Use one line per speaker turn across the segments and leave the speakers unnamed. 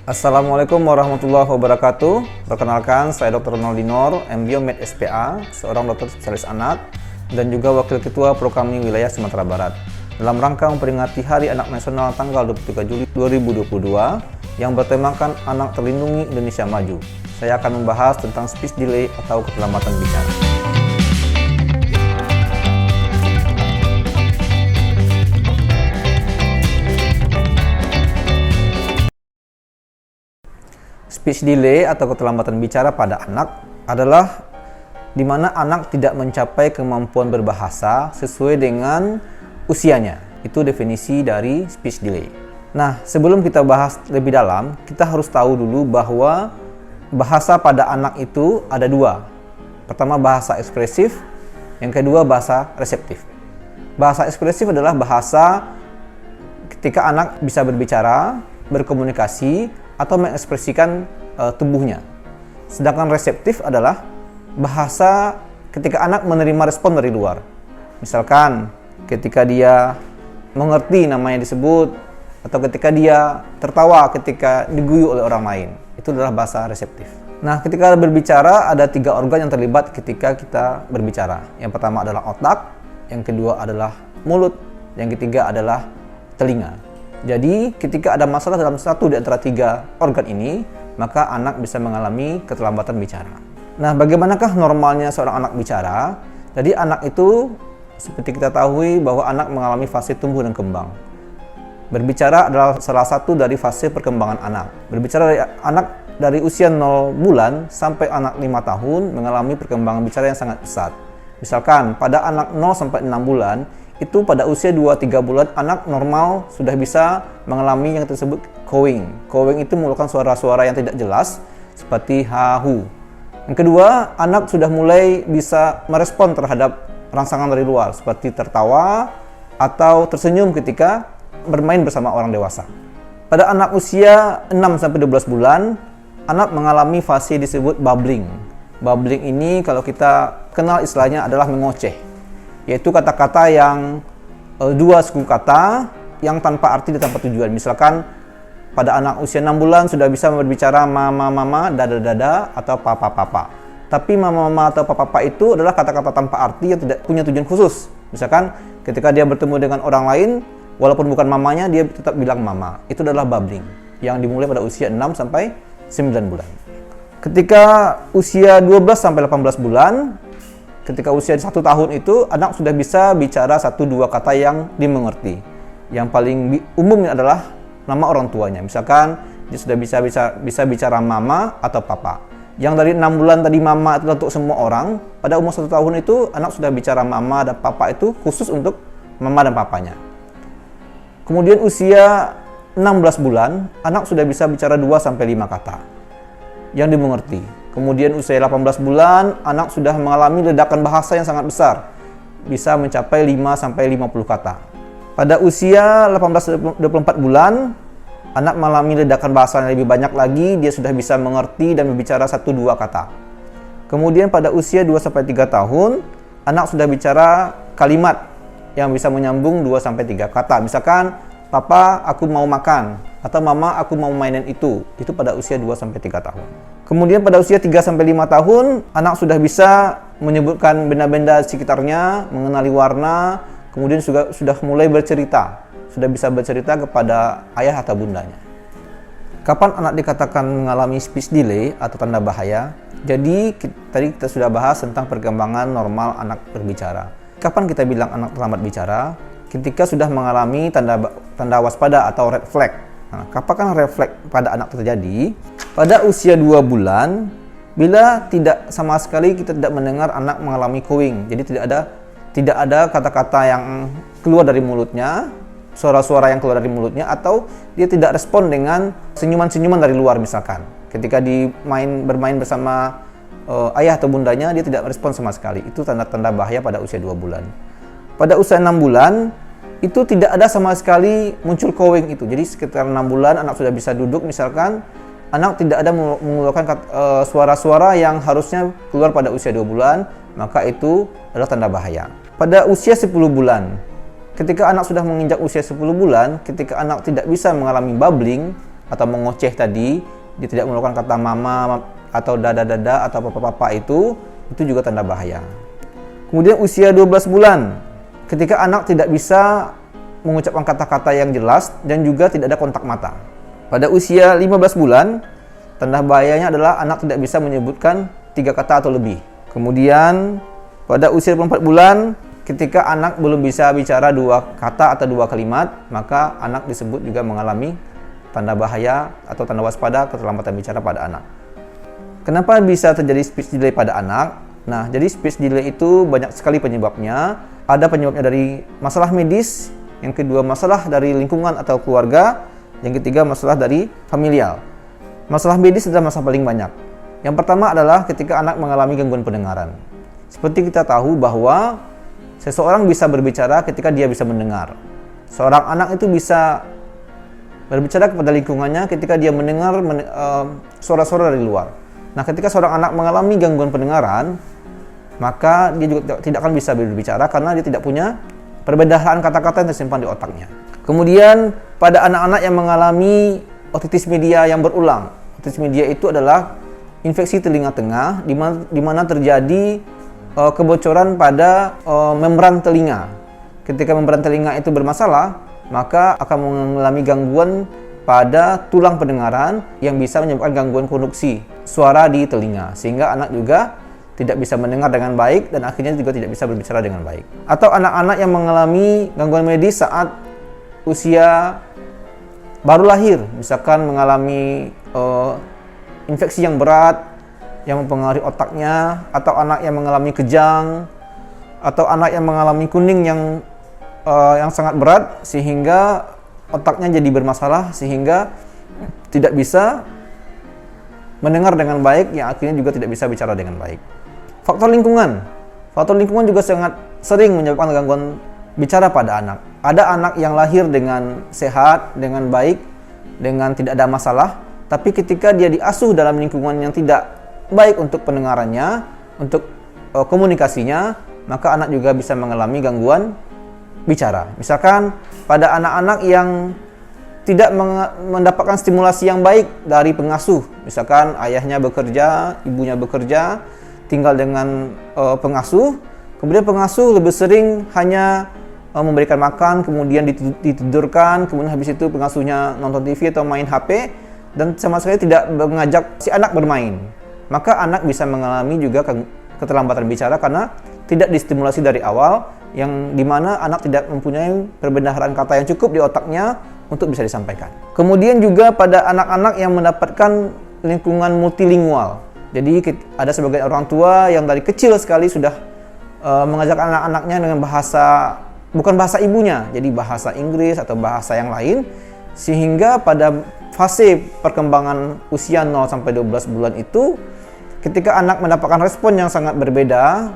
Assalamualaikum warahmatullahi wabarakatuh. Perkenalkan, saya Dr. Ronaldinor, MBio Med SPA, seorang dokter spesialis anak dan juga Wakil Ketua Prokami Wilayah Sumatera Barat. Dalam rangka memperingati Hari Anak Nasional tanggal 23 Juli 2022 yang bertemakan Anak Terlindungi Indonesia Maju, saya akan membahas tentang speech delay atau keterlambatan bicara. Speech delay atau keterlambatan bicara pada anak adalah di mana anak tidak mencapai kemampuan berbahasa sesuai dengan usianya. Itu definisi dari speech delay. Nah, sebelum kita bahas lebih dalam, kita harus tahu dulu bahwa bahasa pada anak itu ada dua. Pertama, bahasa ekspresif, yang kedua bahasa reseptif. Bahasa ekspresif adalah bahasa ketika anak bisa berbicara, berkomunikasi, atau mengekspresikan tubuhnya. Sedangkan reseptif adalah bahasa ketika anak menerima respon dari luar. Misalkan ketika dia mengerti namanya disebut, atau ketika dia tertawa ketika diguyu oleh orang lain. Itu adalah bahasa reseptif. Nah, ketika berbicara ada 3 organ yang terlibat ketika kita berbicara. Yang pertama adalah otak, yang kedua adalah mulut, yang ketiga adalah telinga. Jadi, ketika ada masalah dalam satu di antara 3 organ ini, maka anak bisa mengalami keterlambatan bicara. Nah, bagaimanakah normalnya seorang anak bicara? Jadi, anak itu seperti kita tahu bahwa anak mengalami fase tumbuh dan kembang. Berbicara adalah salah satu dari fase perkembangan anak. Berbicara dari anak dari usia 0 bulan sampai anak 5 tahun mengalami perkembangan bicara yang sangat pesat. Misalkan, pada anak 0 sampai 6 bulan, itu pada usia 2-3 bulan anak normal sudah bisa mengalami yang tersebut cawing. Cawing itu mengeluarkan suara-suara yang tidak jelas seperti ha-hu. Yang kedua, anak sudah mulai bisa merespon terhadap rangsangan dari luar seperti tertawa atau tersenyum ketika bermain bersama orang dewasa. Pada anak usia 6-12 bulan, anak mengalami fase disebut bubbling. Bubbling ini kalau kita kenal istilahnya adalah mengoceh, yaitu kata-kata yang 2 suku kata yang tanpa arti dan tanpa tujuan. Misalkan pada anak usia 6 bulan sudah bisa berbicara mama, dada, atau papa. Tapi mama atau papa itu adalah kata-kata tanpa arti yang tidak punya tujuan khusus. Misalkan ketika dia bertemu dengan orang lain, walaupun bukan mamanya, dia tetap bilang mama. Itu adalah bubbling yang dimulai pada usia 6 sampai 9 bulan. Ketika usia 12 sampai 18 bulan, ketika usia 1 tahun itu, anak sudah bisa bicara 1-2 kata yang dimengerti. Yang paling umum adalah nama orang tuanya. Misalkan, dia sudah bisa bicara mama atau papa. Yang dari 6 bulan tadi mama itu untuk semua orang, pada umur 1 tahun itu, anak sudah bicara mama dan papa itu khusus untuk mama dan papanya. Kemudian usia 16 bulan, anak sudah bisa bicara 2-5 kata yang dimengerti. Kemudian usia 18 bulan, anak sudah mengalami ledakan bahasa yang sangat besar, bisa mencapai 5-50 kata. Pada usia 18-24 bulan, anak mengalami ledakan bahasa yang lebih banyak lagi, dia sudah bisa mengerti dan berbicara 1-2 kata. Kemudian pada usia 2-3 tahun, anak sudah bicara kalimat yang bisa menyambung 2-3 kata. Misalkan, papa aku mau makan, atau mama aku mau mainan itu. Itu pada usia 2-3 tahun. Kemudian pada usia 3-5 tahun, anak sudah bisa menyebutkan benda-benda di sekitarnya, mengenali warna, kemudian sudah mulai bercerita. Sudah bisa bercerita kepada ayah atau bundanya. Kapan anak dikatakan mengalami speech delay atau tanda bahaya? Jadi, tadi kita sudah bahas tentang perkembangan normal anak berbicara. Kapan kita bilang anak terlambat bicara? Ketika sudah mengalami tanda waspada atau red flag. Nah, kapan red flag pada anak terjadi? Pada usia 2 bulan, bila tidak sama sekali kita tidak mendengar anak mengalami cawing. Jadi tidak ada kata-kata yang keluar dari mulutnya, suara-suara yang keluar dari mulutnya, atau dia tidak respon dengan senyuman-senyuman dari luar misalkan. Ketika bermain bersama ayah atau bundanya, dia tidak respon sama sekali. Itu tanda-tanda bahaya pada usia 2 bulan. Pada usia 6 bulan, itu tidak ada sama sekali muncul cawing itu. Jadi sekitar 6 bulan anak sudah bisa duduk misalkan, anak tidak ada mengeluarkan suara-suara yang harusnya keluar pada usia 2 bulan, maka itu adalah tanda bahaya. Pada usia 10 bulan, ketika anak sudah menginjak usia 10 bulan, ketika anak tidak bisa mengalami bubbling atau mengoceh tadi, dia tidak mengeluarkan kata mama atau dada-dada atau papa-papa, itu juga tanda bahaya. Kemudian usia 12 bulan, ketika anak tidak bisa mengucapkan kata-kata yang jelas dan juga tidak ada kontak mata. Pada usia 15 bulan, tanda bahayanya adalah anak tidak bisa menyebutkan 3 kata atau lebih. Kemudian pada usia 24 bulan, ketika anak belum bisa bicara 2 kata atau 2 kalimat, maka anak disebut juga mengalami tanda bahaya atau tanda waspada keterlambatan bicara pada anak. Kenapa bisa terjadi speech delay pada anak? Nah, jadi speech delay itu banyak sekali penyebabnya. Ada penyebabnya dari masalah medis, yang kedua masalah dari lingkungan atau keluarga, yang ketiga masalah dari familial. Masalah medis adalah masalah paling banyak. Yang pertama adalah ketika anak mengalami gangguan pendengaran. Seperti kita tahu bahwa seseorang bisa berbicara ketika dia bisa mendengar. Seorang anak itu bisa berbicara kepada lingkungannya ketika dia mendengar suara-suara dari luar. Nah, ketika seorang anak mengalami gangguan pendengaran, maka dia juga tidak akan bisa berbicara karena dia tidak punya perbedaan kata-kata yang tersimpan di otaknya. Kemudian pada anak-anak yang mengalami otitis media yang berulang. Otitis media itu adalah infeksi telinga tengah di mana terjadi kebocoran pada membran telinga. Ketika membran telinga itu bermasalah, maka akan mengalami gangguan pada tulang pendengaran yang bisa menyebabkan gangguan konduksi suara di telinga, sehingga anak juga tidak bisa mendengar dengan baik dan akhirnya juga tidak bisa berbicara dengan baik. Atau anak-anak yang mengalami gangguan medis saat usia baru lahir, misalkan mengalami infeksi yang berat yang mempengaruhi otaknya, atau anak yang mengalami kejang, atau anak yang mengalami kuning yang sangat berat sehingga otaknya jadi bermasalah sehingga tidak bisa mendengar dengan baik, yang akhirnya juga tidak bisa bicara dengan baik. Faktor lingkungan juga sangat sering menyebabkan gangguan bicara pada anak. Ada anak yang lahir dengan sehat, dengan baik, dengan tidak ada masalah, tapi ketika dia diasuh dalam lingkungan yang tidak baik untuk pendengarannya, untuk komunikasinya, maka anak juga bisa mengalami gangguan bicara. Misalkan pada anak-anak yang tidak mendapatkan stimulasi yang baik dari pengasuh, misalkan ayahnya bekerja, ibunya bekerja, tinggal dengan pengasuh, kemudian pengasuh lebih sering hanya memberikan makan, kemudian ditidurkan, kemudian habis itu pengasuhnya nonton TV atau main HP, dan sama sekali tidak mengajak si anak bermain. Maka anak bisa mengalami juga keterlambatan bicara karena tidak distimulasi dari awal, yang dimana anak tidak mempunyai perbendaharaan kata yang cukup di otaknya untuk bisa disampaikan. Kemudian juga pada anak-anak yang mendapatkan lingkungan multilingual. Jadi ada sebagian orang tua yang dari kecil sekali sudah mengajak anak-anaknya dengan bukan bahasa ibunya, jadi bahasa Inggris atau bahasa yang lain, sehingga pada fase perkembangan usia 0 sampai 12 bulan itu, ketika anak mendapatkan respon yang sangat berbeda,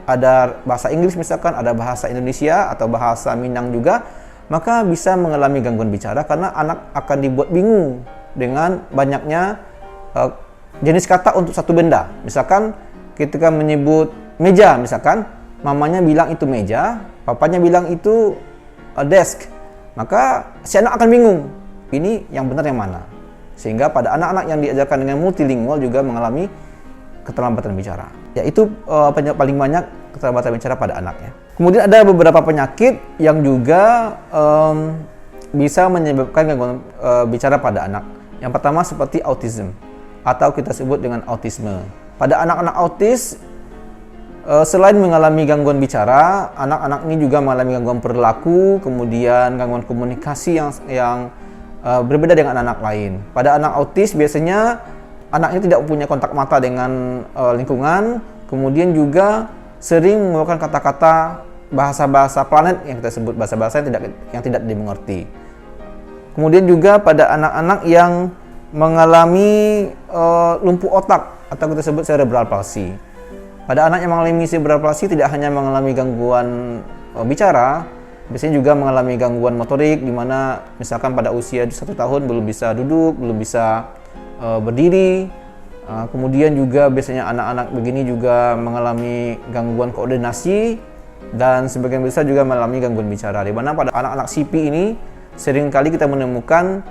ada bahasa Inggris misalkan, ada bahasa Indonesia atau bahasa Minang juga, maka bisa mengalami gangguan bicara karena anak akan dibuat bingung dengan banyaknya jenis kata untuk satu benda. Misalkan ketika menyebut meja, misalkan mamanya bilang itu meja, papanya bilang itu desk, maka si anak akan bingung, ini yang benar yang mana. Sehingga pada anak-anak yang diajarkan dengan multilingual juga mengalami keterlambatan bicara. Yaitu penyebab paling banyak keterlambatan bicara pada anak ya. Kemudian ada beberapa penyakit yang juga bisa menyebabkan gangguan bicara pada anak. Yang pertama seperti autism atau kita sebut dengan autisme. Pada anak-anak autis, selain mengalami gangguan bicara, anak-anak ini juga mengalami gangguan perilaku, kemudian gangguan komunikasi yang berbeda dengan anak lain. Pada anak autis biasanya anaknya tidak punya kontak mata dengan lingkungan, kemudian juga sering menggunakan kata-kata bahasa-bahasa planet yang kita sebut bahasa-bahasa yang tidak dimengerti. Kemudian juga pada anak-anak yang mengalami lumpuh otak atau kita sebut cerebral palsy. Pada anak yang mengalami cerebral palsy tidak hanya mengalami gangguan bicara, biasanya juga mengalami gangguan motorik, di mana misalkan pada usia 1 tahun belum bisa duduk, belum bisa berdiri. Kemudian juga biasanya anak-anak begini juga mengalami gangguan koordinasi dan sebagian besar juga mengalami gangguan bicara. Di mana pada anak-anak CP ini seringkali kita menemukan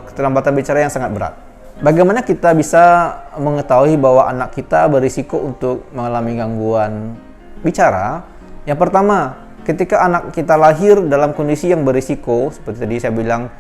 keterlambatan bicara yang sangat berat. Bagaimana kita bisa mengetahui bahwa anak kita berisiko untuk mengalami gangguan bicara? Yang pertama, ketika anak kita lahir dalam kondisi yang berisiko, seperti tadi saya bilang,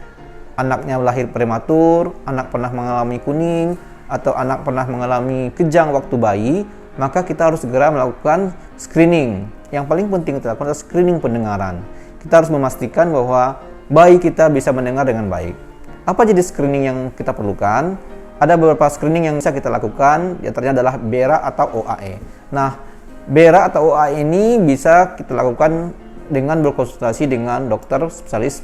anaknya lahir prematur, anak pernah mengalami kuning, atau anak pernah mengalami kejang waktu bayi, maka kita harus segera melakukan screening. Yang paling penting kita lakukan adalah screening pendengaran. Kita harus memastikan bahwa bayi kita bisa mendengar dengan baik. Apa jenis screening yang kita perlukan? Ada beberapa screening yang bisa kita lakukan, di antaranya adalah BERA atau OAE. Nah, BERA atau OAE ini bisa kita lakukan dengan berkonsultasi dengan dokter spesialis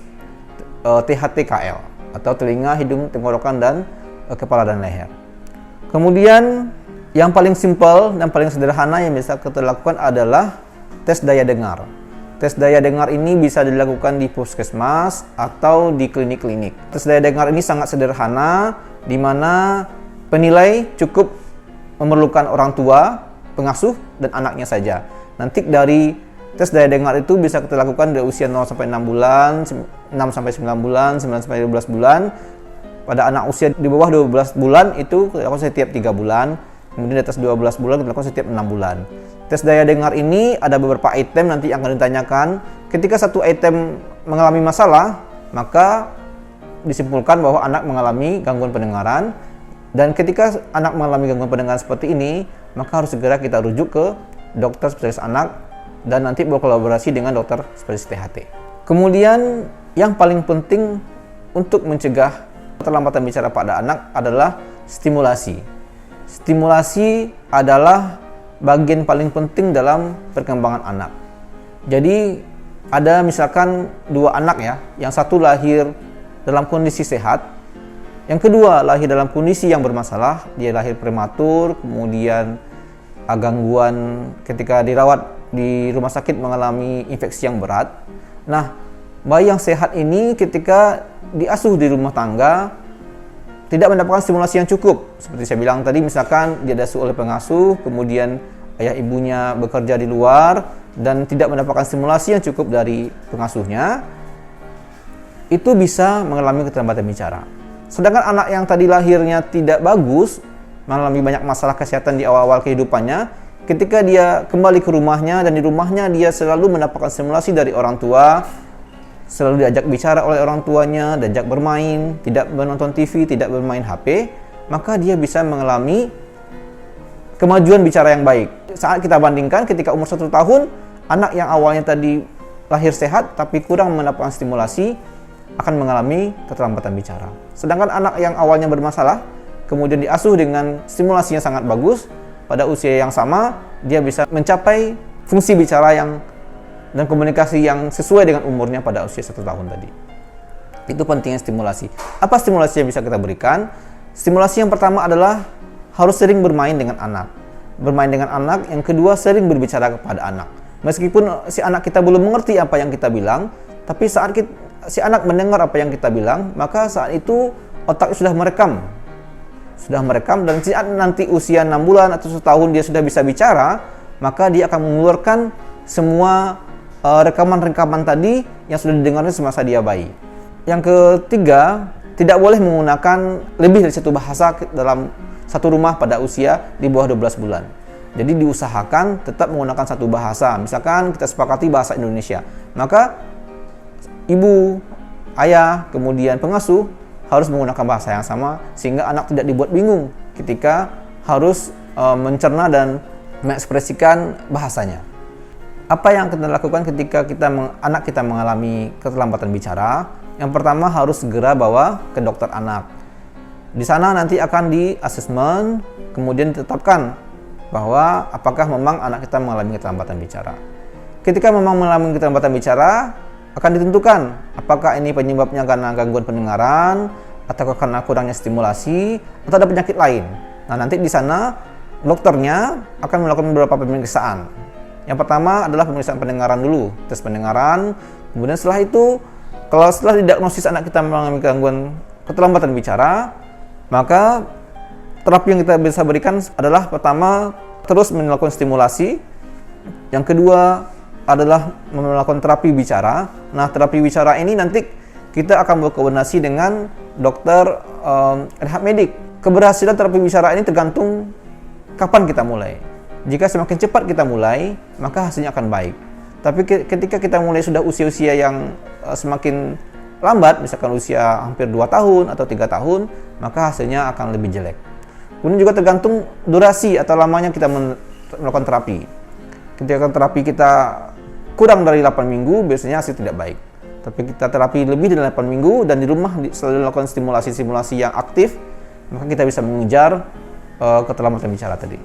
THT-KL atau telinga, hidung, tenggorokan, dan kepala dan leher. Kemudian yang paling simpel dan paling sederhana yang bisa kita lakukan adalah tes daya dengar. Tes daya dengar ini bisa dilakukan di puskesmas atau di klinik-klinik. Tes daya dengar ini sangat sederhana, di mana penilai cukup memerlukan orang tua, pengasuh, dan anaknya saja. Nanti dari tes daya dengar itu bisa kita lakukan dari usia 0 sampai 6 bulan, 6 sampai 9 bulan, 9 sampai 12 bulan. Pada anak usia di bawah 12 bulan itu kita lakukan setiap 3 bulan. Kemudian di atas 12 bulan kita lakukan setiap 6 bulan. Tes daya dengar ini ada beberapa item nanti yang akan ditanyakan. Ketika satu item mengalami masalah, maka disimpulkan bahwa anak mengalami gangguan pendengaran. Dan ketika anak mengalami gangguan pendengaran seperti ini, maka harus segera kita rujuk ke dokter spesialis anak dan nanti berkolaborasi dengan dokter spesialis THT. Kemudian yang paling penting untuk mencegah keterlambatan bicara pada anak adalah stimulasi. Stimulasi adalah bagian paling penting dalam perkembangan anak. Jadi ada misalkan dua anak ya, yang satu lahir dalam kondisi sehat, yang kedua lahir dalam kondisi yang bermasalah, dia lahir prematur, kemudian gangguan ketika dirawat di rumah sakit mengalami infeksi yang berat. Nah, bayi yang sehat ini ketika diasuh di rumah tangga tidak mendapatkan stimulasi yang cukup. Seperti saya bilang tadi, misalkan dia diasuh oleh pengasuh, kemudian ayah ibunya bekerja di luar dan tidak mendapatkan stimulasi yang cukup dari pengasuhnya, itu bisa mengalami keterlambatan bicara. Sedangkan anak yang tadi lahirnya tidak bagus, mengalami banyak masalah kesehatan di awal-awal kehidupannya, ketika dia kembali ke rumahnya dan di rumahnya dia selalu mendapatkan stimulasi dari orang tua, selalu diajak bicara oleh orang tuanya, diajak bermain, tidak menonton TV, tidak bermain HP, maka dia bisa mengalami kemajuan bicara yang baik. Saat kita bandingkan ketika umur 1 tahun, anak yang awalnya tadi lahir sehat tapi kurang mendapatkan stimulasi akan mengalami keterlambatan bicara. Sedangkan anak yang awalnya bermasalah, kemudian diasuh dengan stimulasi yang sangat bagus, pada usia yang sama, dia bisa mencapai fungsi bicara dan komunikasi yang sesuai dengan umurnya pada usia 1 tahun tadi. Itu pentingnya stimulasi. Apa stimulasi yang bisa kita berikan? Stimulasi yang pertama adalah harus sering bermain dengan anak. Bermain dengan anak. Yang kedua, sering berbicara kepada anak. Meskipun si anak kita belum mengerti apa yang kita bilang, tapi saat si anak mendengar apa yang kita bilang, maka saat itu otaknya sudah merekam. Dan saat nanti usia 6 bulan atau 1 tahun dia sudah bisa bicara, maka dia akan mengeluarkan semua rekaman-rekaman tadi yang sudah didengarnya semasa dia bayi. Yang ketiga, tidak boleh menggunakan lebih dari 1 bahasa dalam satu rumah pada usia di bawah 12 bulan. Jadi diusahakan tetap menggunakan 1 bahasa. Misalkan kita sepakati bahasa Indonesia, maka ibu, ayah, kemudian pengasuh harus menggunakan bahasa yang sama sehingga anak tidak dibuat bingung ketika harus mencerna dan mengekspresikan bahasanya. Apa yang kita lakukan ketika anak kita mengalami keterlambatan bicara? Yang pertama, harus segera bawa ke dokter anak. Di sana nanti akan di-asesmen, kemudian ditetapkan bahwa apakah memang anak kita mengalami keterlambatan bicara. Ketika memang mengalami keterlambatan bicara, akan ditentukan apakah ini penyebabnya karena gangguan pendengaran, atau karena kurangnya stimulasi, atau ada penyakit lain. Nah, nanti di sana dokternya akan melakukan beberapa pemeriksaan. Yang pertama adalah pemeriksaan pendengaran dulu, tes pendengaran. Kemudian setelah itu, kalau setelah didiagnosis anak kita mengalami gangguan keterlambatan bicara, maka terapi yang kita bisa berikan adalah pertama, terus melakukan stimulasi. Yang kedua adalah melakukan terapi bicara. Nah, terapi bicara ini nanti kita akan berkoordinasi dengan dokter rehab medik. Keberhasilan terapi bicara ini tergantung kapan kita mulai. Jika semakin cepat kita mulai, maka hasilnya akan baik. Tapi ketika kita mulai sudah usia-usia yang semakin lambat, misalkan usia hampir 2 tahun atau 3 tahun, maka hasilnya akan lebih jelek. Kemudian juga tergantung durasi atau lamanya kita melakukan terapi. Ketika terapi kita kurang dari 8 minggu, biasanya hasil tidak baik. Tapi kita terapi lebih dari 8 minggu dan di rumah selalu melakukan stimulasi-stimulasi yang aktif, maka kita bisa mengejar keterlambatan bicara tadi.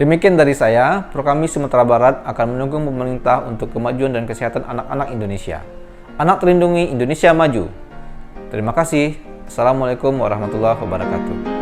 Demikian dari saya, Prokami Sumatera Barat akan mendukung pemerintah untuk kemajuan dan kesehatan anak-anak Indonesia. Anak terlindungi, Indonesia maju. Terima kasih. Assalamualaikum warahmatullahi wabarakatuh.